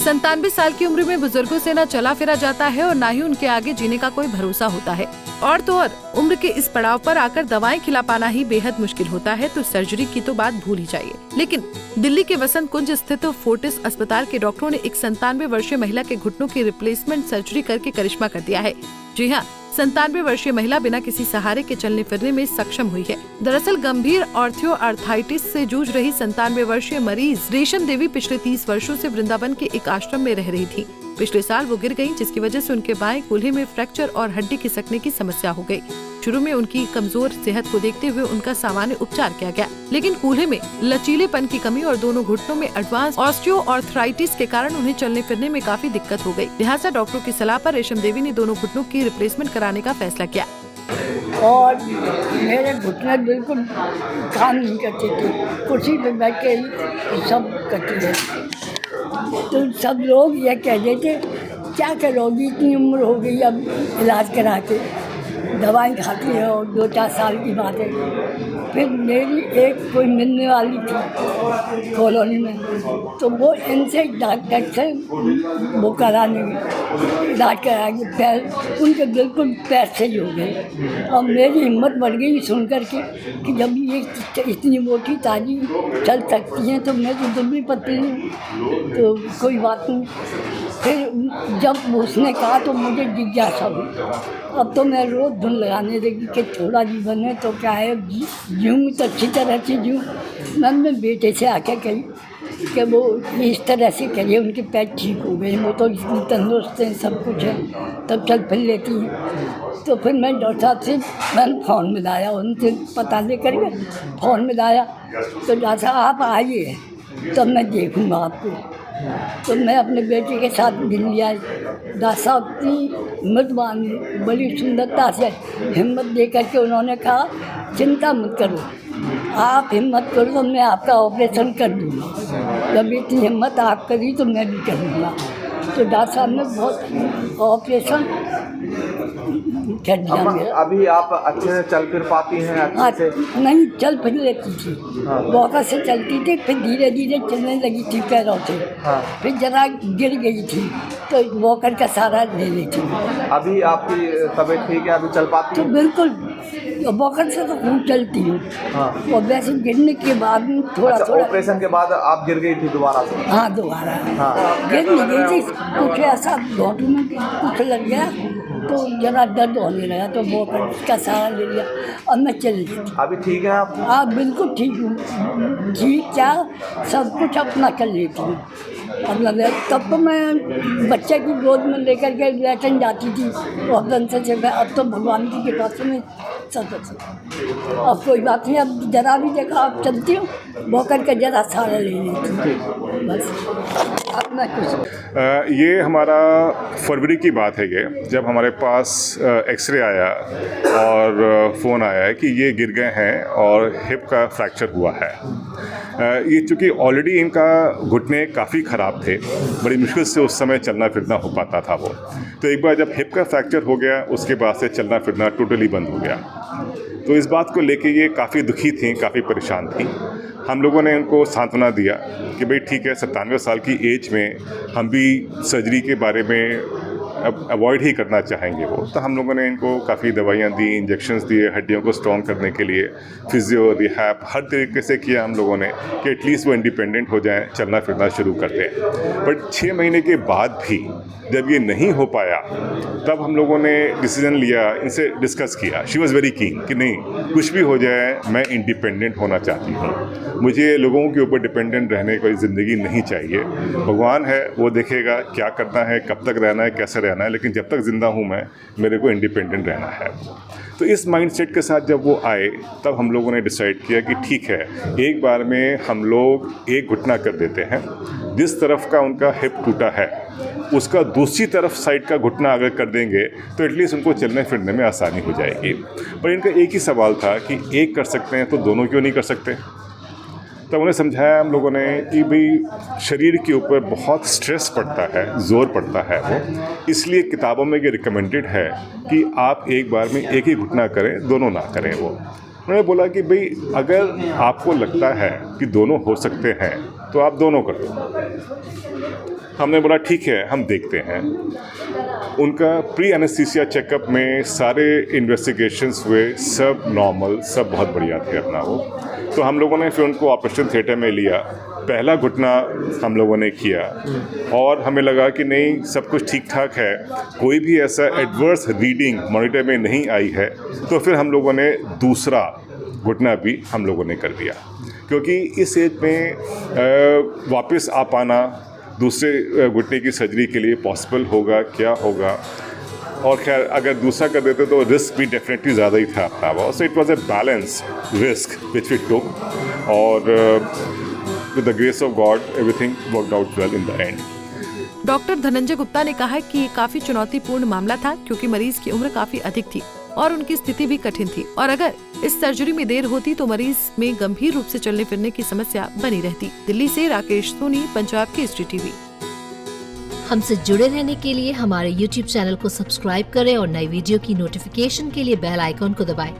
97 साल की उम्र में बुजुर्गों से न चला फिरा जाता है और न ही उनके आगे जीने का कोई भरोसा होता है। और तो और उम्र के इस पड़ाव पर आकर दवाएं खिला पाना ही बेहद मुश्किल होता है, तो सर्जरी की तो बात भूल ही जाइए। लेकिन दिल्ली के वसंत कुंज स्थित फोर्टिस अस्पताल के डॉक्टरों ने एक 97 वर्षीय महिला के घुटनों की रिप्लेसमेंट सर्जरी करके करिश्मा कर दिया है। जी हाँ, 97 वर्षीय महिला बिना किसी सहारे के चलने फिरने में सक्षम हुई है। दरअसल गंभीर ऑर्थो आर्थराइटिस से जूझ रही 97 वर्षीय मरीज रेशम देवी पिछले 30 वर्षों से वृंदावन के एक आश्रम में रह रही थी। पिछले साल वो गिर गयी, जिसकी वजह से उनके बाएं कूल्हे में फ्रैक्चर और हड्डी खिसकने की समस्या हो गई। शुरू में उनकी कमजोर सेहत को देखते हुए उनका सामान्य उपचार किया गया, लेकिन कूल्हे में लचीलेपन की कमी और दोनों घुटनों में एडवांस ऑस्टियोआर्थराइटिस के कारण उन्हें चलने फिरने में काफी दिक्कत हो गई। लिहाजा डॉक्टरों की सलाह पर रेशम देवी ने दोनों घुटनों की रिप्लेसमेंट कराने का फैसला किया। और मेरे घुटने बिल्कुल काम नहीं करते थे, कुर्सी पे बैठ के सब करती रहती। तो सब लोग ये कह देते क्या करोगी, इतनी उम्र हो गई, अब इलाज करा के दवाई खाती है और 2-4 साल की बात है। फिर मेरी एक कोई मिलने वाली थी कॉलोनी में, तो वो इनसे डॉक्टर से वो कराने इलाज कराएंगे, पैर उनके बिल्कुल पैर सही हो गए। और मेरी हिम्मत बढ़ गई सुन कर के कि जब ये इतनी मोटी ताजी चल सकती हैं तो मैं तो दुबली पतली हूँ, तो कोई बात नहीं। फिर जब उसने कहा तो मुझे जिज्ञासा हुई। अब तो मैं रोज़ धुन लगाने लगी कि थोड़ा जीवन है तो क्या है, जीऊँ तो अच्छी तरह से जीऊँ। मैंने बेटे से आके कही कि वो इस तरह से करिए, उनके पैर ठीक हो गए, वो तो इतनी तंदुरुस्त हैं, सब कुछ है, तब चल फिर लेती हैं। तो फिर मैं डॉक्टर साहब से मैंने फ़ोन मिलाया, उनसे पता लेकर के फ़ोन मिलाया, तो डॉक्टर साहब आप आइए तब मैं देखूँगा आपको। तो मैं अपने बेटे के साथ दिल्ली आई। डॉक्टर साहब की हिम्मतवान, बड़ी सुंदरता से हिम्मत दे करके उन्होंने कहा चिंता मत करो, आप हिम्मत करो तो मैं आपका ऑपरेशन कर दूँगा। जब इतनी हिम्मत आप करी तो मैं भी करूँगा। तो डॉक्टर साहब ने बहुत ऑपरेशन कर दिया मेरा। अभी आप अच्छे से चल फिर पाती हैं? अच्छे से नहीं चल फिर लेती थी, वॉकर से चलती थी, फिर धीरे धीरे चलने लगी थी पैरों से। फिर जरा गिर गई थी तो वॉकर का सहारा ले लेती। अभी आपकी तबीयत ठीक है, अभी चल पाती तो हैं? बिल्कुल वॉकर से तो खूब चलती हूँ। और वैसे गिरने के बाद थोड़ा थोड़ा। ऑपरेशन के बाद आप गिर गई थी दोबारा से? हाँ दोबारा गिर नहीं गई थी, कुछ ऐसा घोटू में कुछ लग गया तो जरा दर्द होने लगा, तो वॉकर का सहारा ले लिया और मैं चल रही। अभी ठीक है आप? हाँ बिल्कुल ठीक हूँ, ठीक क्या सब कुछ अपना कर लेती हूँ अपना। तब तो मैं बच्चे की गोद में लेकर के लेटन जाती थी और से। अब तो भगवान की कृपा से मैं सब अब कोई बात नहीं। अब जरा भी देखा अब चलती हूँ, वॉकर का जरा सहारा ले लेती हूँ बस। अपना कुछ ये हमारा फरवरी की बात है, ये जब हमारे पास एक्सरे आया और फ़ोन आया है कि ये गिर गए हैं और हिप का फ्रैक्चर हुआ है। ये चूँकि ऑलरेडी इनका घुटने काफ़ी ख़राब थे, बड़ी मुश्किल से उस समय चलना फिरना हो पाता था वो, तो एक बार जब हिप का फ्रैक्चर हो गया उसके बाद से चलना फिरना टोटली बंद हो गया। तो इस बात को लेके ये काफ़ी दुखी थी, काफ़ी परेशान थी। हम लोगों ने उनको सांत्वना दिया कि भाई ठीक है, 97 साल की एज में हम भी सर्जरी के बारे में अवॉइड ही करना चाहेंगे वो। तो हम लोगों ने इनको काफ़ी दवाइयाँ दी, इंजेक्शंस दिए हड्डियों को स्ट्रॉन्ग करने के लिए, फिजियो रिहैब हर तरीके से किया हम लोगों ने कि एटलीस्ट वो इंडिपेंडेंट हो जाएं, चलना फिरना शुरू कर दें। बट 6 महीने के बाद भी जब ये नहीं हो पाया तब हम लोगों ने डिसीज़न लिया, इनसे डिस्कस किया। शी वॉज़ वेरी कीन कि नहीं कुछ भी हो जाए मैं इंडिपेंडेंट होना चाहती हूँ, मुझे लोगों के ऊपर डिपेंडेंट रहने की ज़िंदगी नहीं चाहिए। भगवान है वो देखेगा क्या करना है, कब तक रहना है, कैसे रहना है, लेकिन जब तक ज़िंदा हूँ मैं, मेरे को इंडिपेंडेंट रहना है। तो इस माइंडसेट के साथ जब वो आए तब हम लोगों ने डिसाइड किया कि ठीक है, एक बार में हम लोग एक घुटना कर देते हैं। जिस तरफ का उनका हिप टूटा है उसका दूसरी तरफ साइड का घुटना अगर कर देंगे तो एटलीस्ट उनको चलने फिरने में आसानी हो जाएगी। पर इनका एक ही सवाल था कि एक कर सकते हैं तो दोनों क्यों नहीं कर सकते। तब उन्हें समझाया हम लोगों ने कि भाई शरीर के ऊपर बहुत स्ट्रेस पड़ता है, ज़ोर पड़ता है वो, इसलिए किताबों में ये रिकमेंडेड है कि आप एक बार में एक ही घुटना करें, दोनों ना करें वो। उन्होंने बोला कि भाई अगर आपको लगता है कि दोनों हो सकते हैं तो आप दोनों कर दो। हमने बोला ठीक है, हम देखते हैं। उनका प्री एनेस्थीसिया चेकअप में सारे इन्वेस्टिगेशंस हुए, सब नॉर्मल, सब बहुत बढ़िया थे अपना वो। तो हम लोगों ने फिर उनको ऑपरेशन थिएटर में लिया, पहला घुटना हम लोगों ने किया और हमें लगा कि नहीं, सब कुछ ठीक ठाक है, कोई भी ऐसा एडवर्स रीडिंग मॉनिटर में नहीं आई है। तो फिर हम लोगों ने दूसरा घुटना भी हम लोगों ने कर दिया, क्योंकि इस एज में वापस आ पाना दूसरे घुटने की सर्जरी के लिए पॉसिबल होगा क्या होगा। और खैर अगर दूसरा कर देते तो रिस्क भी डेफिनेटली ज़्यादा ही था अपना वो। So it was a balance risk which we took और with the grace of God everything worked out well in the end. Doctor Dhananjay Gupta ने कहा कि ये काफी चुनौतीपूर्ण मामला था, क्योंकि मरीज की उम्र काफी अधिक थी और उनकी स्थिति भी कठिन थी, और अगर इस सर्जरी में देर होती तो मरीज में गंभीर रूप से चलने फिरने की समस्या बनी रहती। दिल्ली से राकेश सोनी, पंजाब केसरी टीवी। हमसे जुड़े रहने के लिए हमारे YouTube चैनल को सब्सक्राइब करें और नई वीडियो की नोटिफिकेशन के लिए बेल आइकॉन को दबाएं।